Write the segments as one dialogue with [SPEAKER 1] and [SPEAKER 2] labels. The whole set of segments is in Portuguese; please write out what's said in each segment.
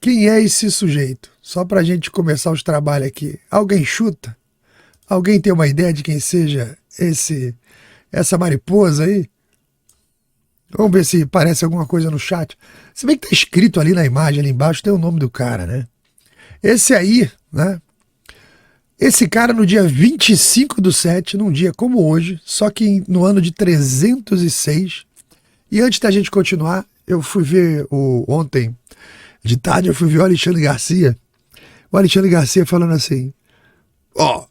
[SPEAKER 1] Quem é esse sujeito? Só para a gente começar os trabalhos aqui. Alguém chuta? Alguém tem uma ideia de quem seja essa mariposa aí? Vamos ver se parece alguma coisa no chat. Se bem que tá escrito ali na imagem, ali embaixo, tem o nome do cara, né? Esse aí, né? Esse cara no dia 25/7, num dia como hoje, só que no ano de 306. E antes da gente continuar, eu fui ver ontem, de tarde, eu fui ver o Alexandre Garcia. O Alexandre Garcia falando assim: ó,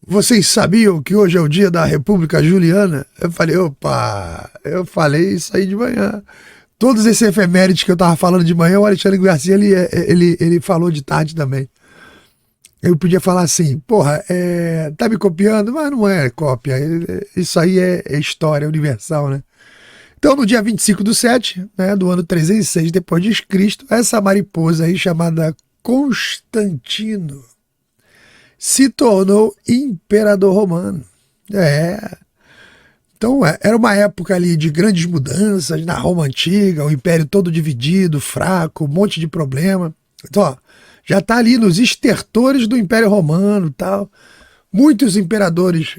[SPEAKER 1] vocês sabiam que hoje é o dia da República Juliana? Eu falei, opa, eu falei isso aí de manhã. Todos esses efemérides que eu tava falando de manhã, o Alexandre Garcia, ele falou de tarde também. Eu podia falar assim, porra, tá me copiando? Mas não é cópia, isso aí é história universal, né? Então, no dia 25/7, né, do ano 306 depois de Cristo, essa mariposa aí chamada Constantino se tornou imperador romano. Então, era uma época ali de grandes mudanças na Roma Antiga, o império todo dividido, fraco, um monte de problema. Então, ó, já está ali nos estertores do Império Romano e tal. Muitos imperadores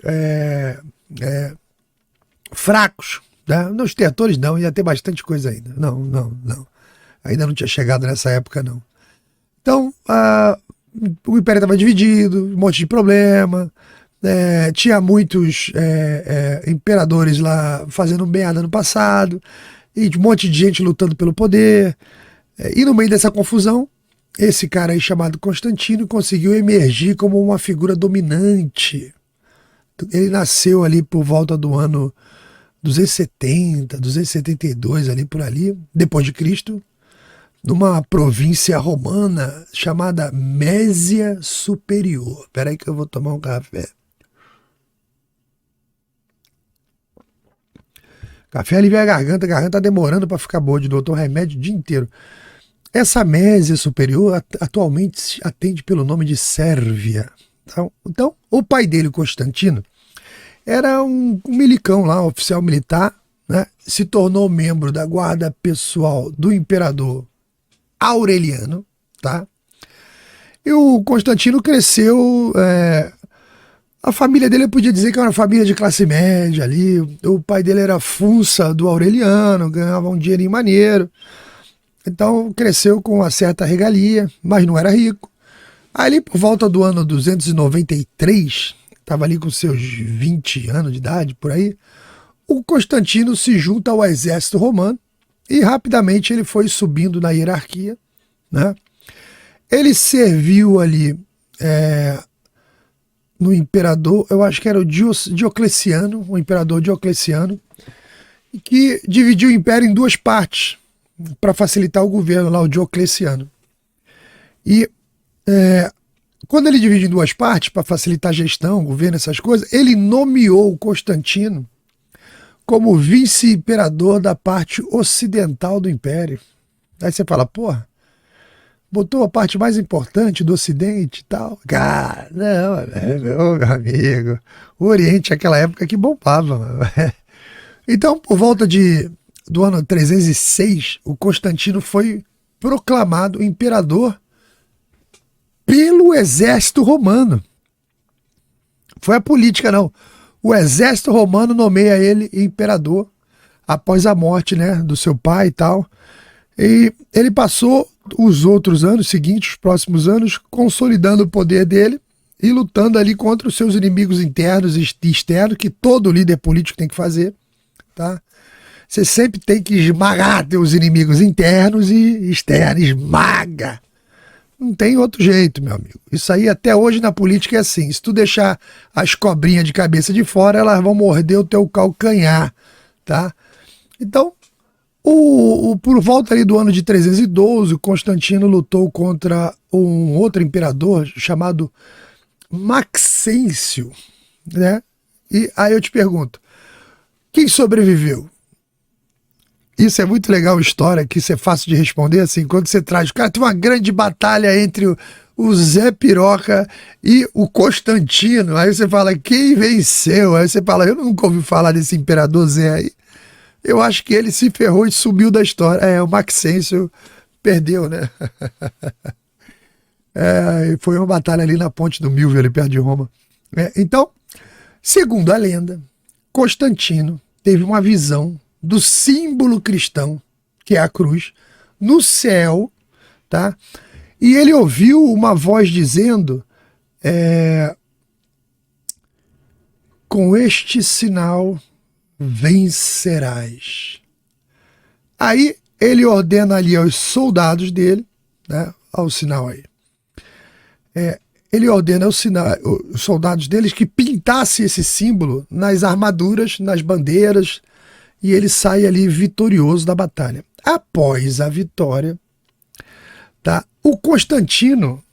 [SPEAKER 1] fracos, né? Não, estertores não, ia ter bastante coisa ainda. Não. Ainda não tinha chegado nessa época, não. Então, o império estava dividido, um monte de problema. Tinha muitos imperadores lá fazendo merda no passado, e um monte de gente lutando pelo poder. E no meio dessa confusão, esse cara aí chamado Constantino conseguiu emergir como uma figura dominante. Ele nasceu ali por volta do ano 270, 272, ali por ali, depois de Cristo, numa província romana chamada Mésia Superior. Espera aí que eu vou tomar um café. Café alivia a garganta tá demorando para ficar boa de novo, eu remédio o dia inteiro. Essa Mésia Superior atualmente atende pelo nome de Sérvia. Então, o pai dele, Constantino, era um milicão lá, um oficial militar, né? Se tornou membro da guarda pessoal do imperador Aureliano, tá? E o Constantino cresceu. A família dele, eu podia dizer que era uma família de classe média ali. O pai dele era funça do Aureliano, ganhava um dinheirinho maneiro. Então cresceu com uma certa regalia, mas não era rico. Ali por volta do ano 293, estava ali com seus 20 anos de idade, por aí, o Constantino se junta ao exército romano e rapidamente ele foi subindo na hierarquia, né? Ele serviu ali no imperador, eu acho que era o Diocleciano, o imperador Diocleciano, que dividiu o império em duas partes para facilitar o governo lá, o Diocleciano. E quando ele divide em duas partes, para facilitar a gestão, o governo, essas coisas, ele nomeou o Constantino como vice-imperador da parte ocidental do império. Aí você fala, porra, botou a parte mais importante do Ocidente e tal. Cara, não, meu amigo, o Oriente naquela época que bombava. Então, por volta do ano 306, o Constantino foi proclamado imperador pelo exército romano. Foi a política, não. O exército romano nomeia ele imperador após a morte, né, do seu pai e tal. E ele passou os outros anos seguintes, os próximos anos, consolidando o poder dele e lutando ali contra os seus inimigos internos e externos, que todo líder político tem que fazer, tá? Você sempre tem que esmagar teus inimigos internos e externos, esmaga. Não tem outro jeito, meu amigo. Isso aí até hoje na política é assim. Se tu deixar as cobrinhas de cabeça de fora, elas vão morder o teu calcanhar, tá? Então, por volta ali do ano de 312, Constantino lutou contra um outro imperador chamado Maxêncio, né? E aí eu te pergunto, quem sobreviveu? Isso é muito legal, história, que isso é fácil de responder, assim, quando você traz... Cara, tem uma grande batalha entre o Zé Piroca e o Constantino. Aí você fala, quem venceu? Aí você fala, eu nunca ouvi falar desse imperador Zé aí. Eu acho que ele se ferrou e sumiu da história. O Maxêncio perdeu, né? Foi uma batalha ali na ponte do Milvio, ali perto de Roma. Então, segundo a lenda, Constantino teve uma visão do símbolo cristão, que é a cruz, no céu, tá? E ele ouviu uma voz dizendo: com este sinal vencerás. Aí ele ordena ali aos soldados dele, né, ao sinal aí, ele ordena os soldados deles que pintassem esse símbolo nas armaduras, nas bandeiras, e ele sai ali vitorioso da batalha. Após a vitória, tá, o Constantino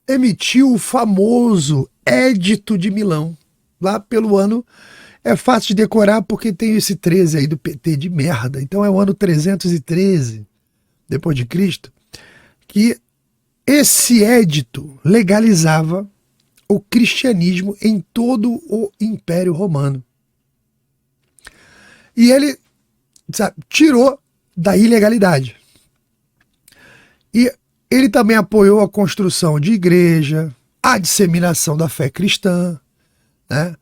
[SPEAKER 1] emitiu o famoso Édito de Milão, lá pelo ano, é fácil de decorar porque tem esse 13 aí do PT de merda, então é o ano 313 depois de Cristo, que esse édito legalizava o cristianismo em todo o Império Romano. E ele, sabe, tirou da ilegalidade. E ele também apoiou a construção de igreja, a disseminação da fé cristã, né?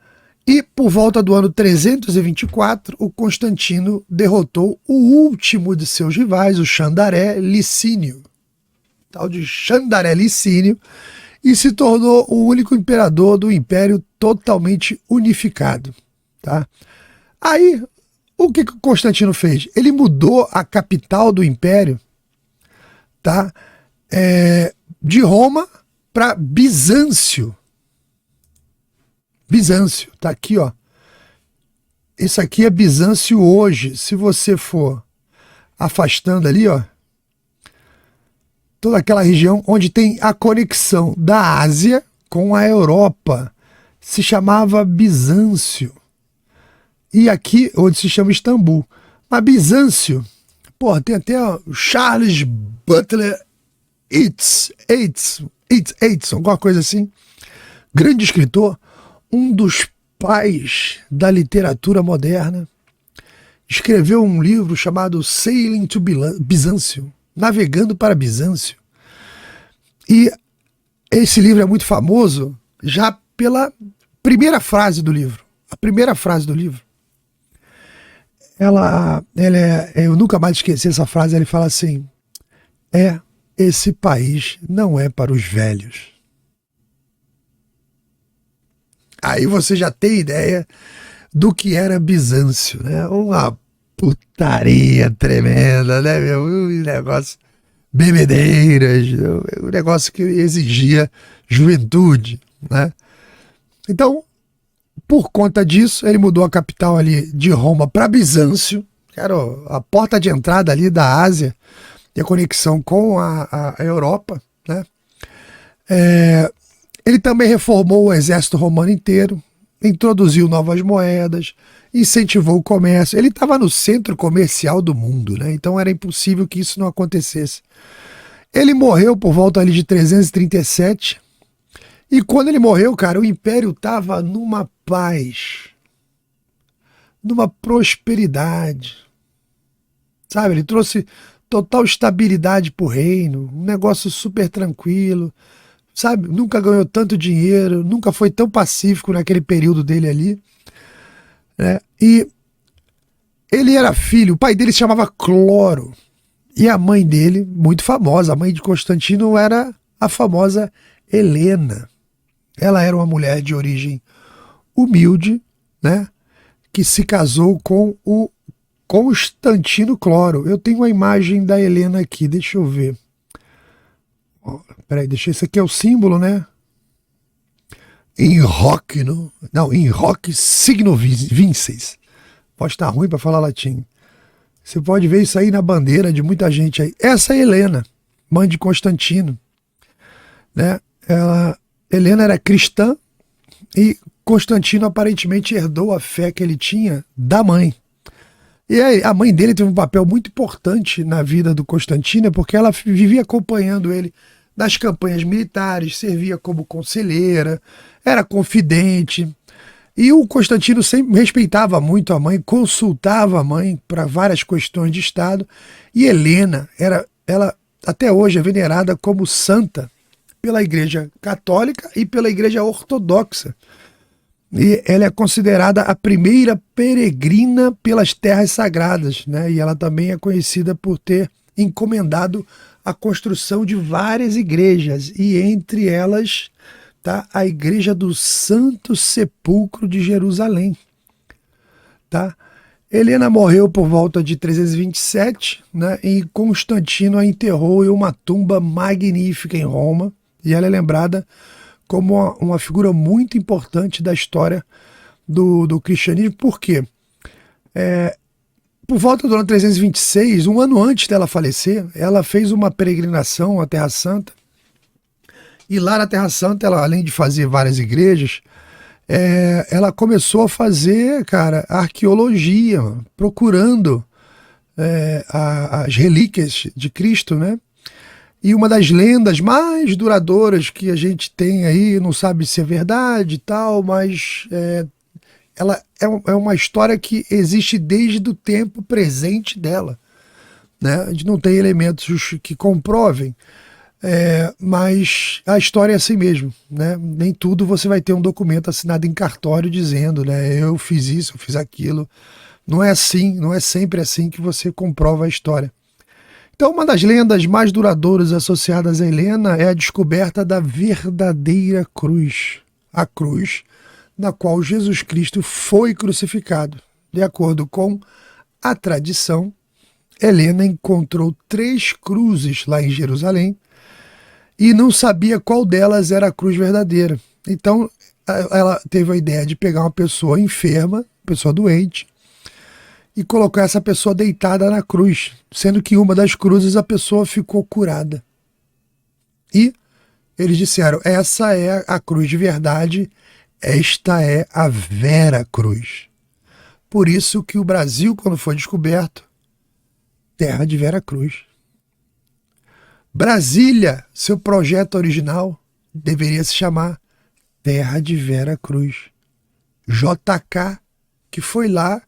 [SPEAKER 1] E por volta do ano 324, o Constantino derrotou o último de seus rivais, o Xandaré Licínio, tal de Xandaré Licínio, e se tornou o único imperador do império totalmente unificado, tá? Aí, o que o Constantino fez? Ele mudou a capital do império, tá? De Roma para Bizâncio. Bizâncio, tá aqui, ó. Isso aqui é Bizâncio hoje. Se você for afastando ali, ó, toda aquela região onde tem a conexão da Ásia com a Europa, se chamava Bizâncio. E aqui, onde se chama Istambul. Mas Bizâncio, pô, tem até o Charles Butler Yeats, alguma coisa assim. Grande escritor, um dos pais da literatura moderna, escreveu um livro chamado Sailing to Bizâncio, Navegando para Bizâncio. E esse livro é muito famoso já pela primeira frase do livro. A primeira frase do livro. Eu nunca mais esqueci essa frase. Ele fala assim: esse país não é para os velhos. Aí você já tem ideia do que era Bizâncio, né? Uma putaria tremenda, né, meu? Um negócio, bebedeiras, um negócio que exigia juventude, né? Então, por conta disso, ele mudou a capital ali de Roma para Bizâncio, que era a porta de entrada ali da Ásia e a conexão com a Europa, né? Ele também reformou o exército romano inteiro, introduziu novas moedas, incentivou o comércio. Ele estava no centro comercial do mundo, né? Então era impossível que isso não acontecesse. Ele morreu por volta ali de 337, e quando ele morreu, cara, o império estava numa paz, numa prosperidade, sabe? Ele trouxe total estabilidade para o reino, um negócio super tranquilo, sabe? Nunca ganhou tanto dinheiro, nunca foi tão pacífico naquele período dele ali, né? E ele era filho, o pai dele se chamava Cloro, e a mãe dele, muito famosa, a mãe de Constantino era a famosa Helena. Ela era uma mulher de origem humilde, né? Que se casou com o Constantino Cloro. Eu tenho uma imagem da Helena aqui, deixa eu ver. Peraí, isso aqui é o símbolo, né? In hoc, não, in hoc signo vinces. Pode estar ruim para falar latim. Você pode ver isso aí na bandeira de muita gente aí. Essa é Helena, mãe de Constantino, né? Helena era cristã e Constantino aparentemente herdou a fé que ele tinha da mãe. E aí, a mãe dele teve um papel muito importante na vida do Constantino, porque ela vivia acompanhando ele nas campanhas militares, servia como conselheira, era confidente. E o Constantino sempre respeitava muito a mãe, consultava a mãe para várias questões de Estado. E Helena, ela até hoje é venerada como santa pela Igreja Católica e pela Igreja Ortodoxa. E ela é considerada a primeira peregrina pelas terras sagradas, né? E ela também é conhecida por ter encomendado a construção de várias igrejas, e entre elas tá a Igreja do Santo Sepulcro de Jerusalém. Tá? Helena morreu por volta de 327, né? E Constantino a enterrou em uma tumba magnífica em Roma, e ela é lembrada como uma figura muito importante da história do cristianismo. Por quê? Por volta do ano 326, um ano antes dela falecer, ela fez uma peregrinação à Terra Santa. E lá na Terra Santa, ela, além de fazer várias igrejas, ela começou a fazer, cara, arqueologia, procurando as relíquias de Cristo, né? E uma das lendas mais duradouras que a gente tem aí, não sabe se é verdade e tal, mas ela é uma história que existe desde o tempo presente dela, né? A gente não tem elementos que comprovem, mas a história é assim mesmo, né? Nem tudo você vai ter um documento assinado em cartório dizendo, né? Eu fiz isso, eu fiz aquilo. Não é assim, não é sempre assim que você comprova a história. Então, uma das lendas mais duradouras associadas a Helena é a descoberta da verdadeira cruz, a cruz na qual Jesus Cristo foi crucificado. De acordo com a tradição, Helena encontrou 3 cruzes lá em Jerusalém e não sabia qual delas era a cruz verdadeira. Então, ela teve a ideia de pegar uma pessoa enferma, pessoa doente, e colocar essa pessoa deitada na cruz, sendo que uma das cruzes a pessoa ficou curada. E eles disseram, essa é a cruz de verdade, esta é a Vera Cruz. Por isso que o Brasil, quando foi descoberto, terra de Vera Cruz. Brasília, seu projeto original, deveria se chamar Terra de Vera Cruz. JK, que foi lá,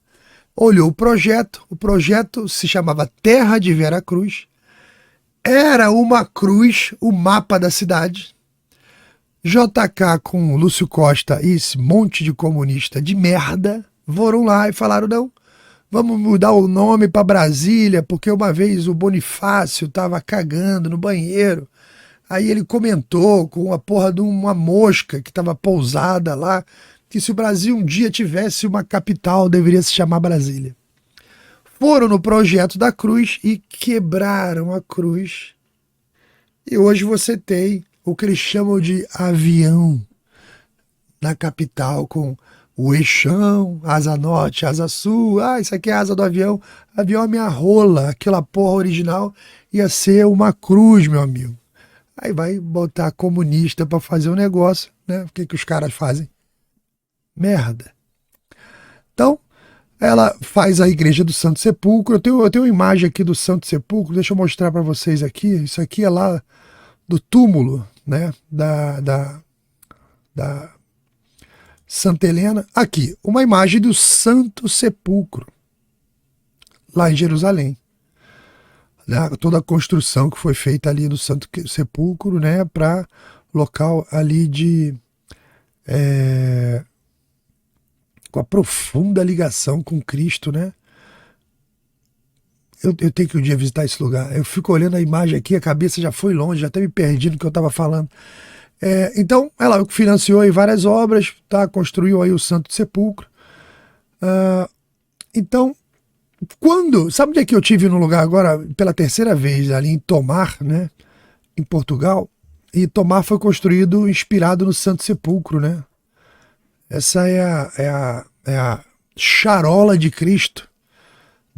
[SPEAKER 1] olhou o projeto se chamava Terra de Vera Cruz, era uma cruz, o mapa da cidade. JK com Lúcio Costa e esse monte de comunista de merda foram lá e falaram, não, vamos mudar o nome para Brasília, porque uma vez o Bonifácio estava cagando no banheiro, aí ele comentou com a porra de uma mosca que estava pousada lá, que se o Brasil um dia tivesse uma capital, deveria se chamar Brasília. Foram no projeto da cruz e quebraram a cruz. E hoje você tem o que eles chamam de avião na capital, com o eixão, asa norte, asa sul. Ah, isso aqui é a asa do avião. Avião é minha rola. Aquela porra original ia ser uma cruz, meu amigo. Aí vai botar comunista para fazer o negócio, né? O que que os caras fazem? Merda. Então, ela faz a igreja do Santo Sepulcro. Eu tenho uma imagem aqui do Santo Sepulcro, deixa eu mostrar para vocês aqui. Isso aqui é lá do túmulo, né, da Santa Helena. Aqui, uma imagem do Santo Sepulcro, lá em Jerusalém. Toda a construção que foi feita ali do Santo Sepulcro, né, para local ali de... com a profunda ligação com Cristo, né? Eu tenho que um dia visitar esse lugar. Eu fico olhando a imagem aqui, a cabeça já foi longe, já até me perdi no que eu estava falando. Então, ela financiou aí várias obras, tá? Construiu aí o Santo Sepulcro. Então, sabe onde é que eu tive no lugar agora, pela terceira vez, ali em Tomar, né? Em Portugal. E Tomar foi construído inspirado no Santo Sepulcro, né? Essa é a charola de Cristo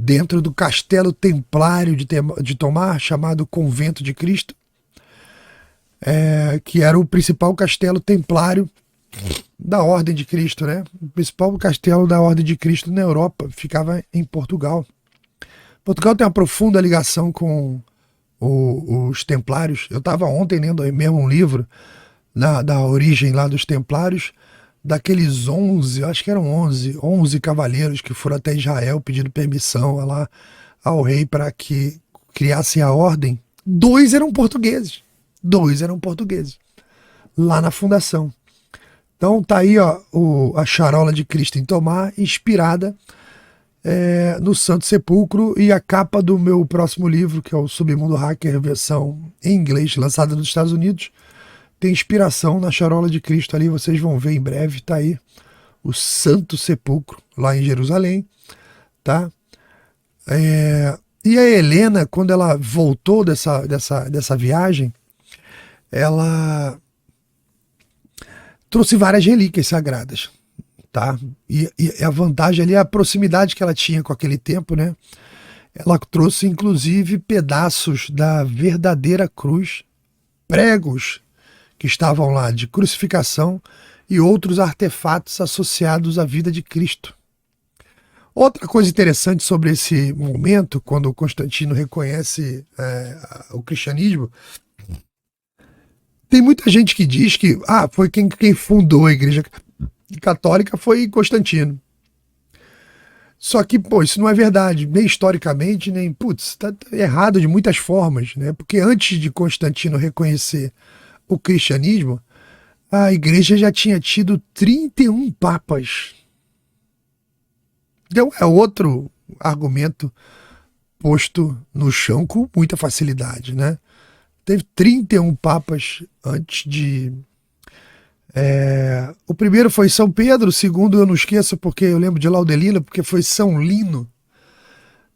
[SPEAKER 1] dentro do castelo templário de Tomar, chamado Convento de Cristo, que era o principal castelo templário da Ordem de Cristo, né? O principal castelo da Ordem de Cristo na Europa, ficava em Portugal. Portugal tem uma profunda ligação com os templários. Eu estava ontem lendo aí mesmo um livro da origem lá dos templários, daqueles 11, acho que eram 11 cavaleiros que foram até Israel pedindo permissão lá ao rei para que criassem a ordem. Dois eram portugueses. Dois eram portugueses. Lá na fundação. Então tá aí, ó, a charola de Cristo em Tomar, inspirada no Santo Sepulcro, e a capa do meu próximo livro, que é o Submundo Hacker, versão em inglês, lançada nos Estados Unidos, tem inspiração na charola de Cristo ali, vocês vão ver em breve, tá aí o Santo Sepulcro, lá em Jerusalém, tá? E a Helena, quando ela voltou dessa viagem, ela trouxe várias relíquias sagradas, tá? E a vantagem ali é a proximidade que ela tinha com aquele tempo, né? Ela trouxe inclusive pedaços da verdadeira cruz, pregos que estavam lá de crucificação e outros artefatos associados à vida de Cristo. Outra coisa interessante sobre esse momento, quando Constantino reconhece o cristianismo, tem muita gente que diz que foi quem fundou a Igreja Católica foi Constantino. Só que, pô, isso não é verdade, nem historicamente, nem, tá errado de muitas formas, né? Porque antes de Constantino reconhecer o cristianismo, a igreja já tinha tido 31 papas. Então é outro argumento posto no chão com muita facilidade, né? Teve 31 papas antes de... o primeiro foi São Pedro, o segundo eu não esqueço porque eu lembro de Laudelino, porque foi São Lino.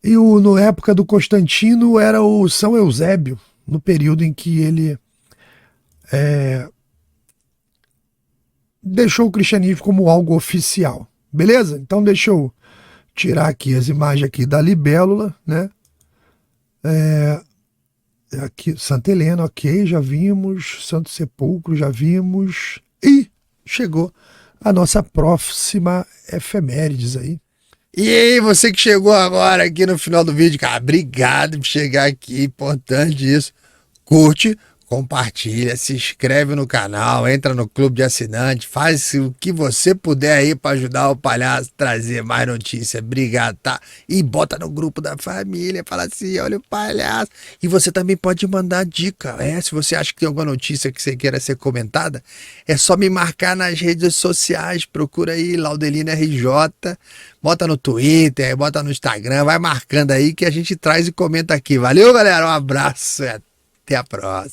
[SPEAKER 1] E na época do Constantino era o São Eusébio, no período em que ele deixou o cristianismo como algo oficial. Beleza? Então deixa eu tirar aqui as imagens aqui da libélula, né? Aqui, Santa Helena, ok, já vimos. Santo Sepulcro, já vimos. E chegou a nossa próxima efemérides aí. E aí, você que chegou agora aqui no final do vídeo, cara, obrigado por chegar aqui, importante isso. Curte, compartilha, se inscreve no canal, entra no clube de assinantes, faz o que você puder aí para ajudar o Palhaço a trazer mais notícias. Obrigado, tá? E bota no grupo da família, fala assim, olha o Palhaço. E você também pode mandar dica, se você acha que tem alguma notícia que você queira ser comentada, é só me marcar nas redes sociais, procura aí Laudelino RJ, bota no Twitter, bota no Instagram, vai marcando aí que a gente traz e comenta aqui. Valeu, galera, um abraço e até a próxima.